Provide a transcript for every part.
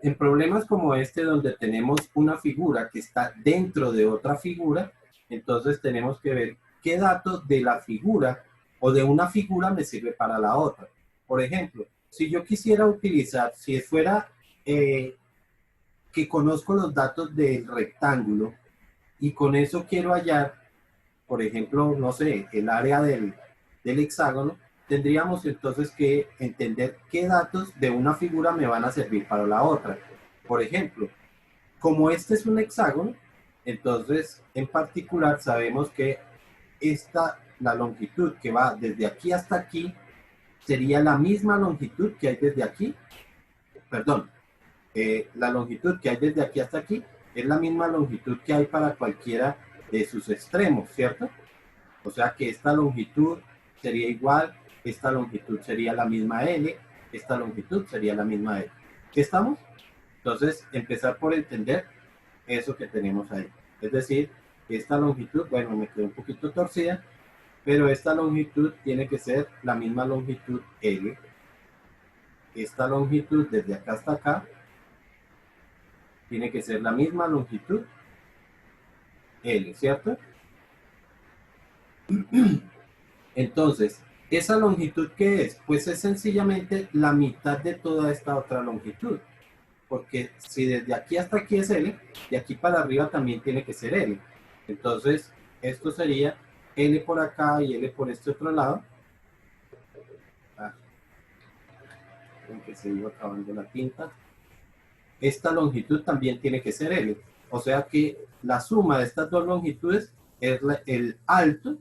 En problemas como este, donde tenemos una figura que está dentro de otra figura, entonces tenemos que ver qué datos de la figura o de una figura me sirve para la otra. Por ejemplo, si yo quisiera utilizar, si fuera que conozco los datos del rectángulo y con eso quiero hallar, por ejemplo, no sé, el área del hexágono, tendríamos entonces que entender qué datos de una figura me van a servir para la otra. Por ejemplo, como este es un hexágono, entonces en particular sabemos que la longitud que va desde aquí hasta aquí, sería la misma longitud que hay desde aquí, perdón, la longitud que hay desde aquí hasta aquí es la misma longitud que hay para cualquiera de sus extremos, ¿cierto? O sea que esta longitud sería igual, esta longitud sería la misma L, esta longitud sería la misma L. ¿Qué estamos? Entonces, empezar por entender eso que tenemos ahí. Es decir, esta longitud, bueno, me quedó un poquito torcida, pero esta longitud tiene que ser la misma longitud L. Esta longitud desde acá hasta acá tiene que ser la misma longitud L, ¿cierto? Entonces, ¿esa longitud qué es? Pues es sencillamente la mitad de toda esta otra longitud. Porque si desde aquí hasta aquí es L, de aquí para arriba también tiene que ser L. Entonces, esto sería L por acá y L por este otro lado. Aunque se iba acabando la tinta. Esta longitud también tiene que ser L. O sea que la suma de estas dos longitudes es el alto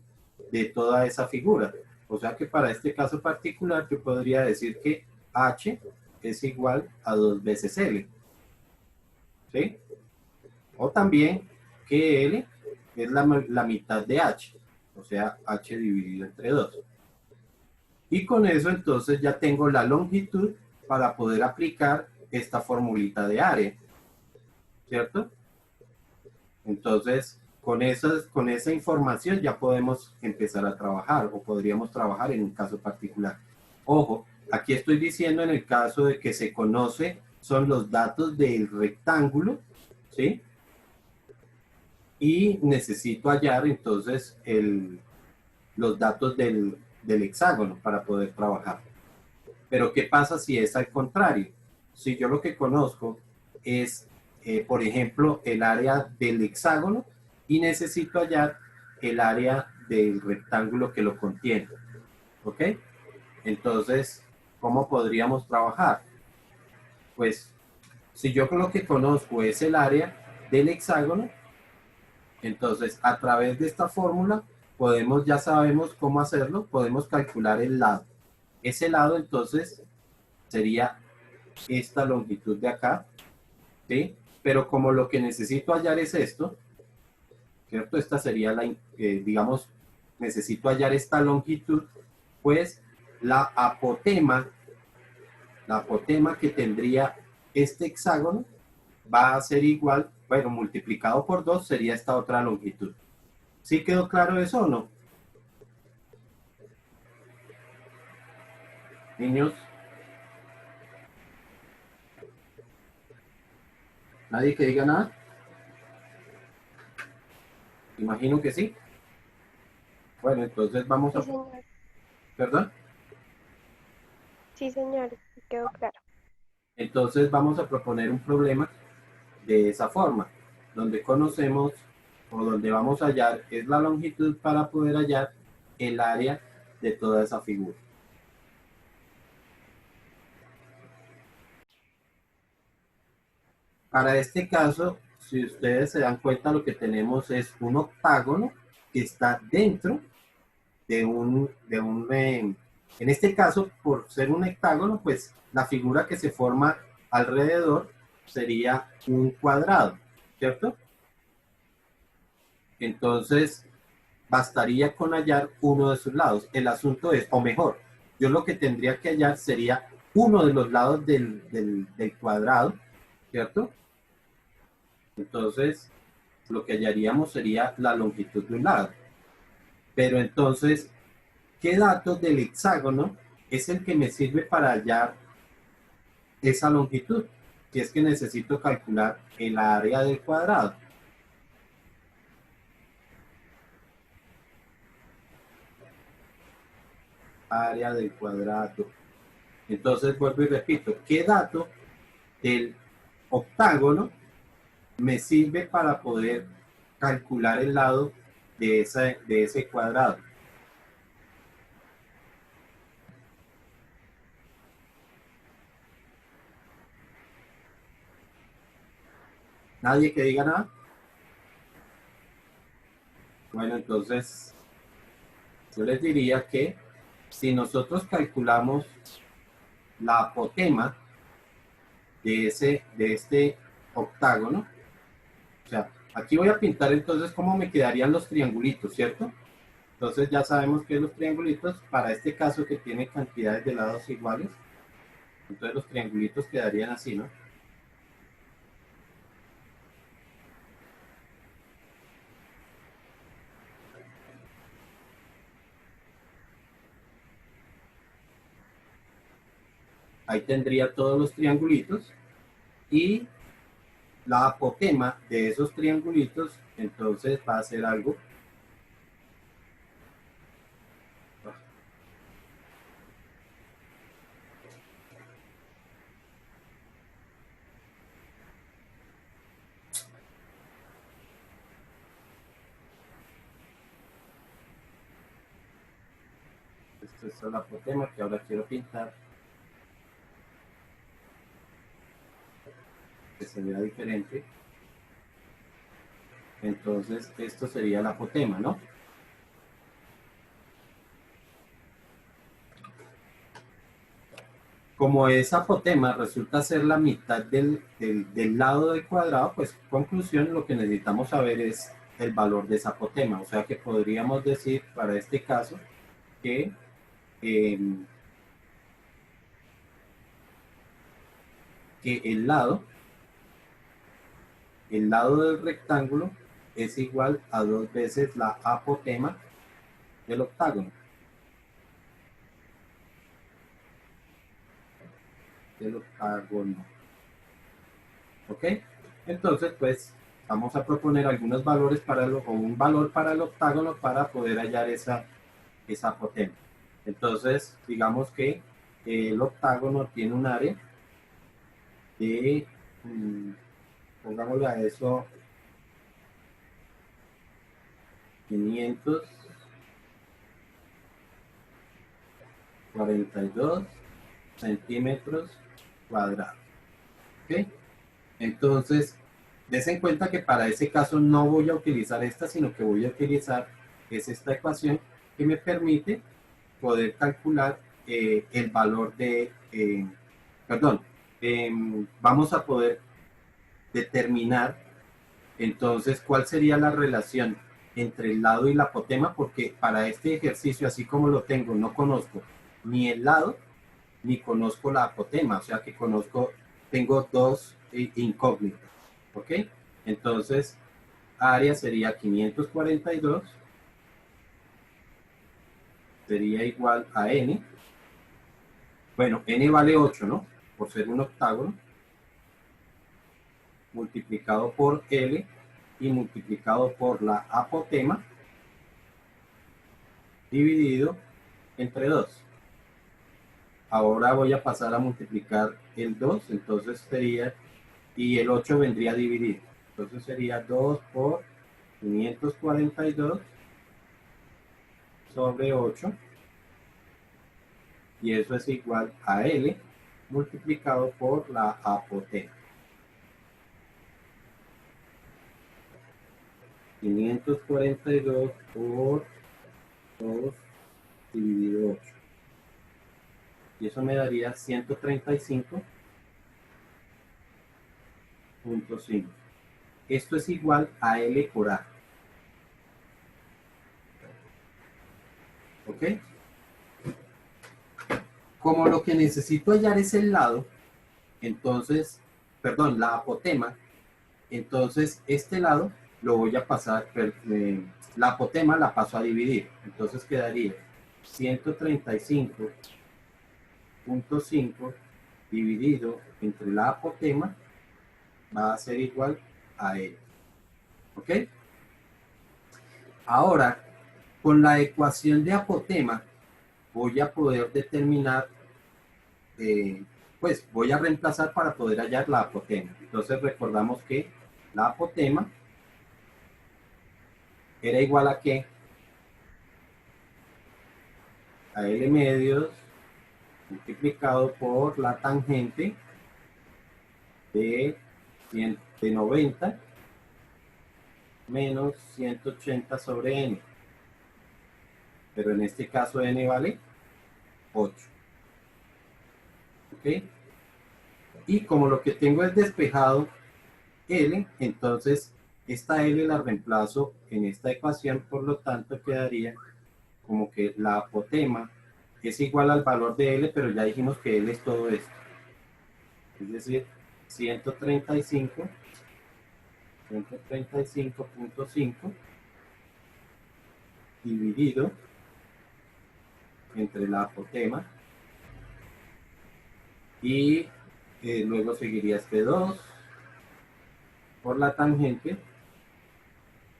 de toda esa figura. O sea que para este caso particular yo podría decir que H es igual a 2 veces L. ¿Sí? O también que L es la mitad de H. O sea, H dividido entre 2. Y con eso entonces ya tengo la longitud para poder aplicar esta formulita de área. ¿Cierto? Entonces, con esa información ya podemos empezar a trabajar o podríamos trabajar en un caso particular. Ojo, aquí estoy diciendo en el caso de que se conoce, son los datos del rectángulo, ¿sí? Y necesito hallar entonces los datos del hexágono para poder trabajar. Pero ¿qué pasa si es al contrario? Si yo lo que conozco es, por ejemplo, el área del hexágono y necesito hallar el área del rectángulo que lo contiene. ¿Ok? Entonces, ¿cómo podríamos trabajar? Pues, si yo lo que conozco es el área del hexágono, entonces a través de esta fórmula ya sabemos cómo hacerlo, podemos calcular el lado. Ese lado entonces sería esta longitud de acá, ¿sí? Pero como lo que necesito hallar es esto, ¿cierto? Esta sería digamos, necesito hallar esta longitud, pues la apotema que tendría este hexágono va a ser igual, bueno, multiplicado por 2 sería esta otra longitud. ¿Sí quedó claro eso o no? Niños. ¿Nadie que diga nada? Imagino que sí. Bueno, entonces vamos Sí, a... señor. ¿Perdón? Sí, señor. Quedó claro. Entonces vamos a proponer un problema de esa forma, donde conocemos o donde vamos a hallar es la longitud para poder hallar el área de toda esa figura. Para este caso, si ustedes se dan cuenta, lo que tenemos es un octágono que está dentro en este caso, por ser un hectágono, pues la figura que se forma alrededor sería un cuadrado, ¿cierto? Entonces, bastaría con hallar uno de sus lados. El asunto es, o mejor, yo lo que tendría que hallar sería uno de los lados del cuadrado, ¿cierto? Entonces, lo que hallaríamos sería la longitud de un lado. Pero entonces, ¿qué datos del hexágono es el que me sirve para hallar esa longitud? si es que necesito calcular el área del cuadrado. Área del cuadrado. Entonces vuelvo y repito, ¿qué dato del octágono me sirve para poder calcular el lado de ese cuadrado? ¿Nadie que diga nada? Bueno, entonces yo les diría que si nosotros calculamos la apotema de este octágono, o sea, aquí voy a pintar entonces cómo me quedarían los triangulitos, ¿cierto? Entonces ya sabemos que los triangulitos, para este caso que tiene cantidades de lados iguales, entonces los triangulitos quedarían así, ¿no? Ahí tendría todos los triangulitos y la apotema de esos triangulitos entonces va a ser algo esto es la apotema que ahora quiero pintar, que se vea diferente. Entonces esto sería la apotema, ¿no? Como esa apotema resulta ser la mitad del lado del cuadrado, pues conclusión, lo que necesitamos saber es el valor de esa apotema. O sea que podríamos decir para este caso que el lado del rectángulo es igual a 2 veces la apotema del octágono. ¿Ok? Entonces, pues, vamos a proponer algunos valores o un valor para el octágono para poder hallar esa apotema. Entonces, digamos que el octágono tiene un área de, pongámosle a eso, 542 centímetros cuadrados. ¿Ok? Entonces, des en cuenta que para ese caso no voy a utilizar esta, sino que voy a utilizar esta ecuación que me permite poder calcular el valor de, vamos a poder determinar entonces cuál sería la relación entre el lado y la apotema, porque para este ejercicio, así como lo tengo, no conozco ni el lado, ni conozco la apotema, o sea que tengo dos incógnitas, ¿ok? Entonces, área sería 542, sería igual a n. Bueno, n vale 8, ¿no? Por ser un octágono, multiplicado por L y multiplicado por la apotema, dividido entre 2. Ahora voy a pasar a multiplicar el 2, entonces sería, y el 8 vendría a dividir. Entonces sería 2 por 542 sobre 8. Y eso es igual a L multiplicado por la apotema. 542 por 2 dividido 8. Y eso me daría 135.5. Esto es igual a L por A. ¿Ok? Como lo que necesito hallar es el lado, entonces, perdón, la apotema, entonces este lado lo voy a pasar, la apotema la paso a dividir. Entonces quedaría 135.5 dividido entre la apotema va a ser igual a L. ¿Ok? Ahora, con la ecuación de apotema, voy a poder determinar, pues voy a reemplazar para poder hallar la apotema. Entonces recordamos que la apotema era igual a ¿qué? A L medios multiplicado por la tangente de 90 menos 180 sobre n. Pero en este caso n vale 8. ¿Ok? Y como lo que tengo es despejado L, entonces esta L la reemplazo en esta ecuación, por lo tanto quedaría como que la apotema es igual al valor de L, pero ya dijimos que L es todo esto. Es decir, 135.5 dividido entre la apotema y luego seguiría este 2 por la tangente.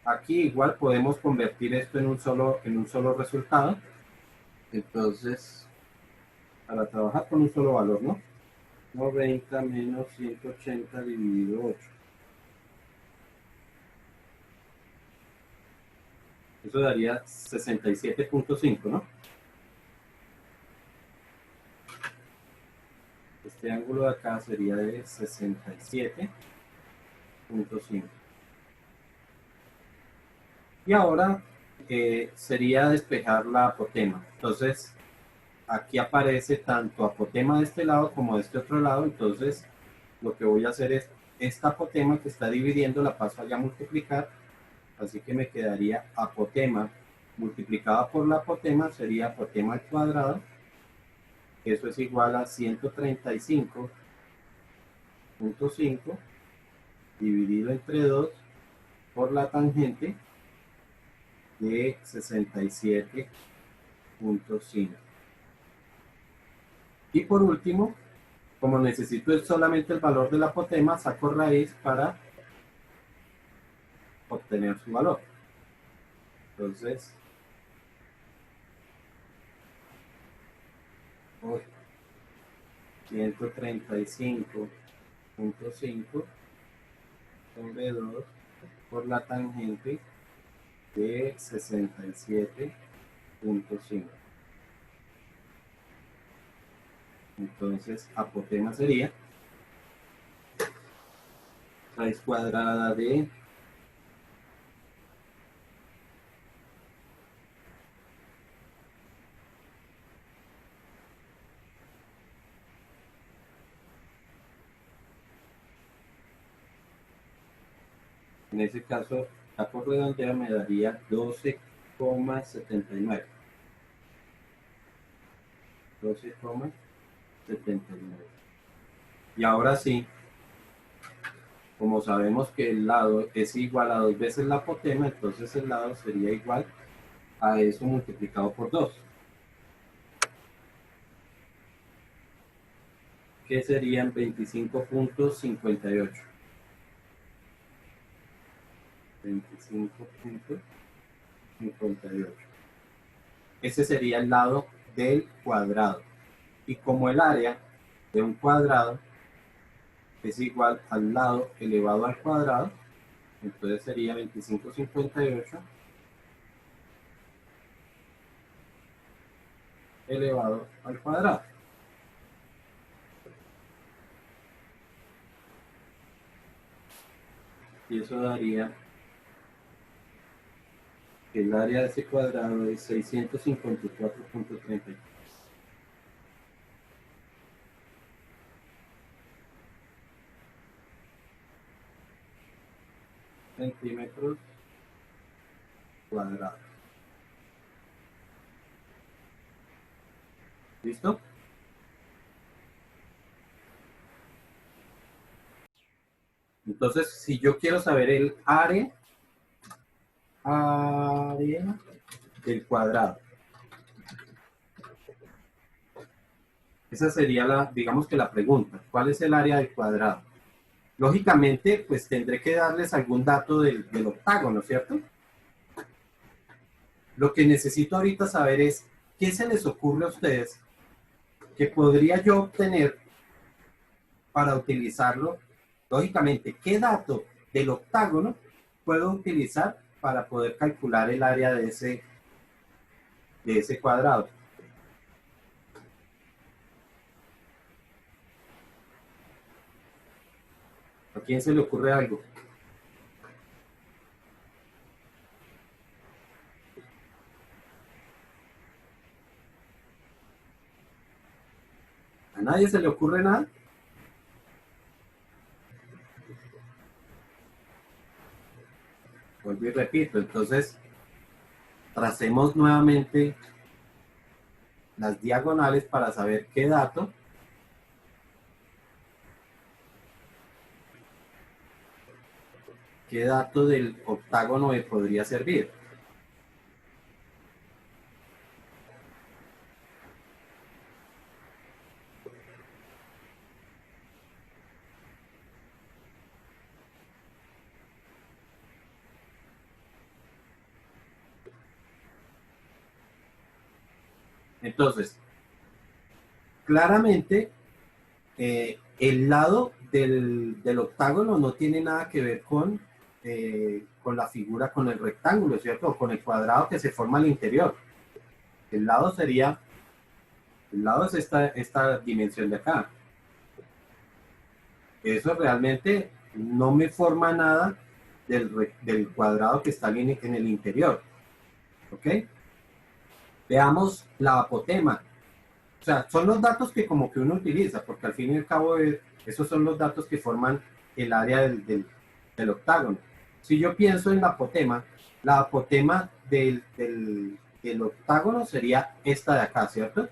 Aquí igual podemos convertir esto en un solo resultado. Entonces, para trabajar con un solo valor, ¿no? 90 menos 180 dividido 8. Eso daría 67.5, ¿no? Este ángulo de acá sería de 67.5. Y ahora sería despejar la apotema. Entonces, aquí aparece tanto apotema de este lado como de este otro lado. Entonces, lo que voy a hacer es esta apotema que está dividiendo la paso allá a multiplicar. Así que me quedaría apotema multiplicada por la apotema, sería apotema al cuadrado. Eso es igual a 135.5 dividido entre 2 por la tangente de 67.5. Y por último, como necesito solamente el valor del apotema, saco raíz para obtener su valor. Entonces, 135.5 sobre 2 por la tangente de 67.5. Entonces, apotema sería raíz cuadrada de en ese caso, la por redondeo me daría 12,79. 12,79. Y ahora sí, como sabemos que el lado es igual a 2 veces la apotema, entonces el lado sería igual a eso multiplicado por 2. Que serían 25.58. 25.58. Ese sería el lado del cuadrado. Y como el área de un cuadrado es igual al lado elevado al cuadrado, entonces sería 25.58 elevado al cuadrado. Y eso daría que el área de ese cuadrado es 654.30 centímetros cuadrados. ¿Listo? Entonces, si yo quiero saber el área del cuadrado, esa sería digamos que la pregunta. ¿Cuál es el área del cuadrado? Lógicamente, pues tendré que darles algún dato del octágono, ¿cierto? Lo que necesito ahorita saber es qué se les ocurre a ustedes que podría yo obtener para utilizarlo. Lógicamente, ¿qué dato del octágono puedo utilizar para poder calcular el área de ese cuadrado? ¿A quién se le ocurre algo? ¿A nadie se le ocurre nada? Vuelvo y repito, entonces tracemos nuevamente las diagonales para saber qué dato del octágono me podría servir. Entonces, claramente, el lado del octágono no tiene nada que ver con la figura, con el rectángulo, ¿cierto? Con el cuadrado que se forma al interior. El lado es esta dimensión de acá. Eso realmente no me forma nada del cuadrado que está en el interior. ¿Ok? Veamos la apotema. O sea, son los datos que como que uno utiliza, porque al fin y al cabo esos son los datos que forman el área del octágono. Si yo pienso en la apotema del octágono sería esta de acá, ¿cierto?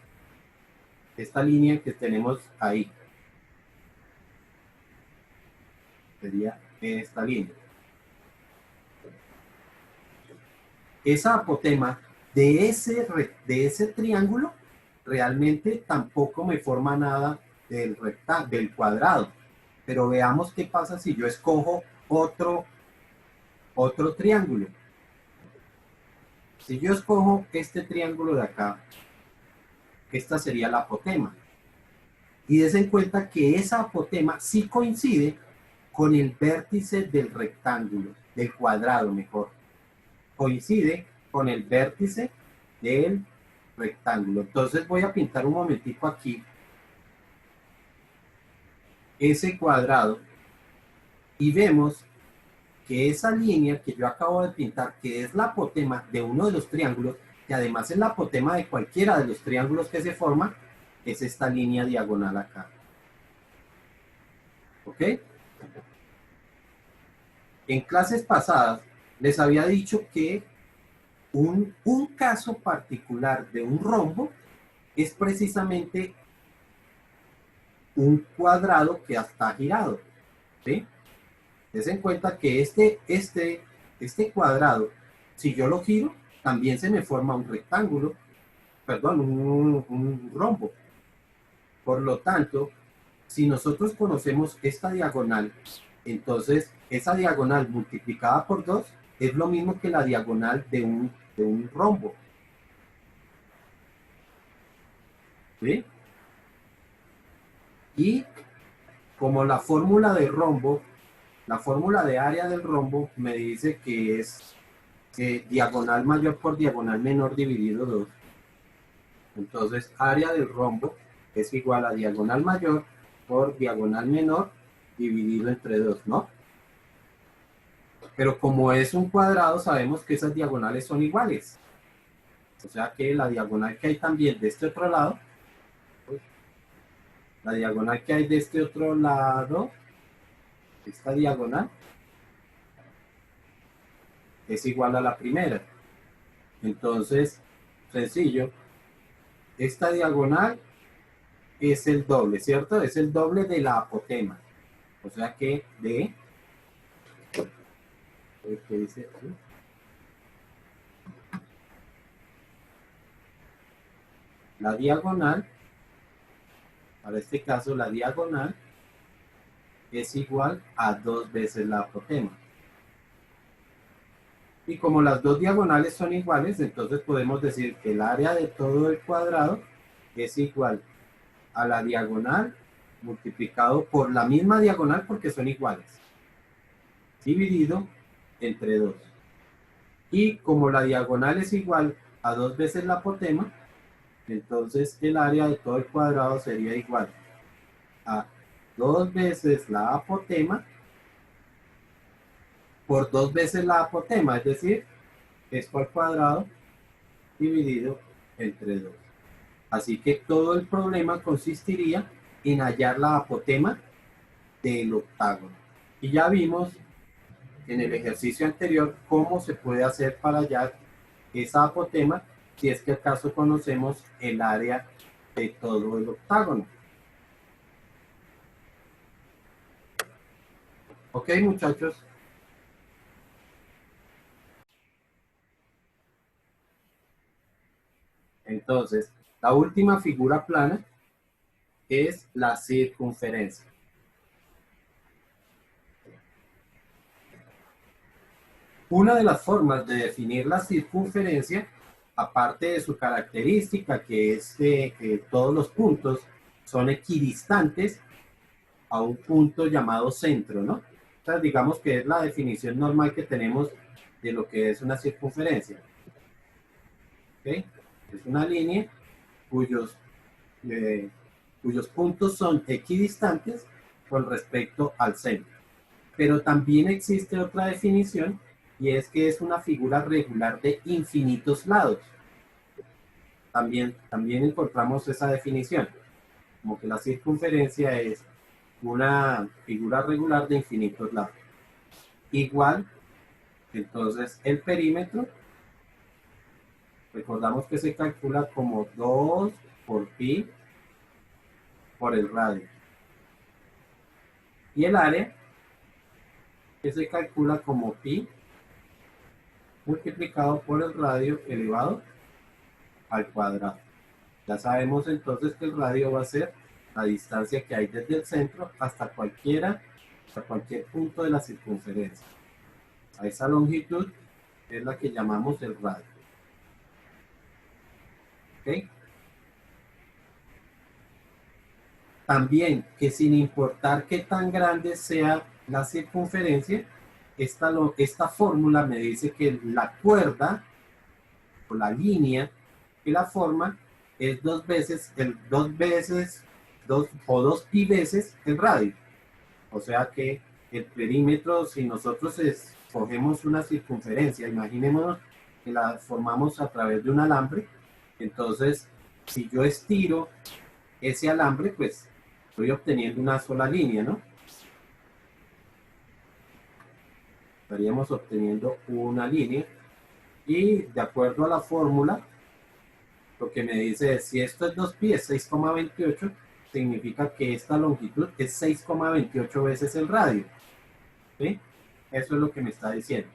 Esta línea que tenemos ahí. Sería esta línea. Esa apotema de ese triángulo realmente tampoco me forma nada del cuadrado. Pero veamos qué pasa si yo escojo otro triángulo. Si yo escojo este triángulo de acá, esta sería la apotema. Y des en cuenta que esa apotema sí coincide con el vértice del rectángulo, del cuadrado mejor. Coincide con el vértice del rectángulo. Entonces voy a pintar un momentico aquí ese cuadrado y vemos que esa línea que yo acabo de pintar, que es la apotema de uno de los triángulos, que además es la apotema de cualquiera de los triángulos que se forman, es esta línea diagonal acá. ¿Ok? En clases pasadas les había dicho que un caso particular de un rombo es precisamente un cuadrado que está girado. ¿Sí? Des en cuenta que este cuadrado, si yo lo giro, también se me forma un rectángulo, perdón, un rombo. Por lo tanto, si nosotros conocemos esta diagonal, entonces esa diagonal multiplicada por 2 es lo mismo que la diagonal de un rombo. ¿Sí? Y como la fórmula de rombo, la fórmula de área del rombo me dice que es diagonal mayor por diagonal menor dividido 2. Entonces, área del rombo es igual a diagonal mayor por diagonal menor dividido entre 2, ¿no? Pero como es un cuadrado, sabemos que esas diagonales son iguales. O sea que la diagonal que hay también de este otro lado, pues, la diagonal que hay de este otro lado, esta diagonal, es igual a la primera. Entonces, sencillo, esta diagonal es el doble, ¿cierto? Es el doble de la apotema. O sea que ¿qué dice aquí? La diagonal, para este caso la diagonal es igual a 2 veces la apotema. Y como las dos diagonales son iguales, entonces podemos decir que el área de todo el cuadrado es igual a la diagonal multiplicado por la misma diagonal porque son iguales, dividido entre 2. Y como la diagonal es igual a 2 veces la apotema, entonces el área de todo el cuadrado sería igual a 2 veces la apotema por 2 veces la apotema, es decir, esto al cuadrado dividido entre 2. Así que todo el problema consistiría en hallar la apotema del octágono. Y ya vimos en el ejercicio anterior cómo se puede hacer para hallar esa apotema si es que acaso conocemos el área de todo el octágono. Ok, muchachos. Entonces, la última figura plana es la circunferencia. Una de las formas de definir la circunferencia, aparte de su característica, que es que todos los puntos son equidistantes a un punto llamado centro, ¿no? O sea, digamos que es la definición normal que tenemos de lo que es una circunferencia. ¿Okay? Es una línea cuyos puntos son equidistantes con respecto al centro. Pero también existe otra definición y es que es una figura regular de infinitos lados. También encontramos esa definición, como que la circunferencia es una figura regular de infinitos lados. Igual, entonces el perímetro, recordamos que se calcula como 2 por pi por el radio. Y el área, que se calcula como pi multiplicado por el radio elevado al cuadrado. Ya sabemos entonces que el radio va a ser la distancia que hay desde el centro hasta cualquier punto de la circunferencia. A esa longitud es la que llamamos el radio. ¿Ok? También que sin importar qué tan grande sea la circunferencia, esta fórmula me dice que la cuerda o la línea que la forma es 2 pi veces el radio. O sea que el perímetro, si nosotros escogemos una circunferencia, imaginémonos que la formamos a través de un alambre, entonces si yo estiro ese alambre, pues estoy obteniendo una sola línea, ¿no? Estaríamos obteniendo una línea y de acuerdo a la fórmula, lo que me dice es, si esto es 2 pi, es 6,28, significa que esta longitud es 6,28 veces el radio. ¿Sí? Eso es lo que me está diciendo.